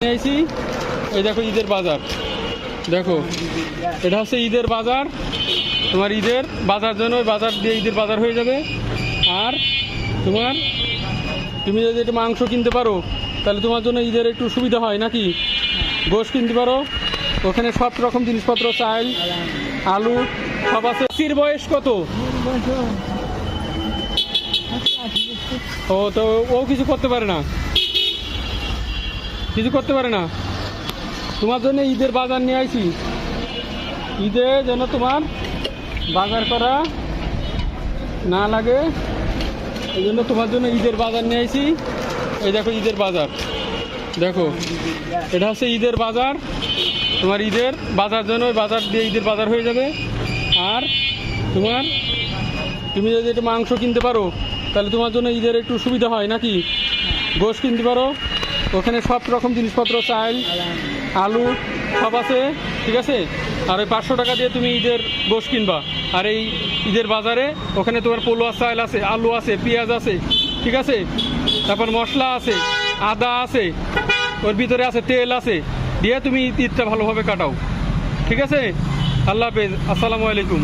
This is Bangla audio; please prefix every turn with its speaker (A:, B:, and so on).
A: আইছি এই দেখো ঈদের বাজার। দেখো এটা হচ্ছে ঈদের বাজার। তোমার ঈদের বাজার জন্য ওই বাজার দিয়ে ঈদের বাজার হয়ে যাবে। আর তুমি যদি একটু মাংস কিনতে পারো তাহলে তোমার জন্য ঈদের একটু সুবিধা হয় নাকি। গোশ কিনতে পারো, ওখানে সব রকম জিনিসপত্র, চাল, আলু সব আছে। সির বয়স কত? ও তো ও কিছু করতে পারে না, তোমার জন্য ঈদের বাজার নিয়ে আইছি। ঈদে যেন তোমার বাজার করা না লাগে, এই জন্য তোমার জন্য ঈদের বাজার নিয়ে আইছি। এই দেখো ঈদের বাজার। দেখো এটা হচ্ছে ঈদের বাজার। তোমার ঈদের বাজার জন্য ওই বাজার দিয়ে ঈদের বাজার হয়ে যাবে। আর তুমি যদি একটু মাংস কিনতে পারো তাহলে তোমার জন্য ঈদের একটু সুবিধা হয় নাকি। গোশ কিনতে পারো, ওখানে সব রকম জিনিসপত্র, চাল, আলু সব আছে, ঠিক আছে। আর ওই 500 টাকা দিয়ে তুমি ঈদের গোশ কিনবা। আর এই ঈদের বাজারে ওখানে তোমার পোলোয়া চাল আছে, আলু আছে, পেঁয়াজ আছে, ঠিক আছে। তারপর মশলা আছে, আদা আছে, ওর ভিতরে আছে তেল আছে, দিয়ে তুমি ঈদটা ভালোভাবে কাটাও, ঠিক আছে। আল্লাহ হাফেজ, আসসালামু আলাইকুম।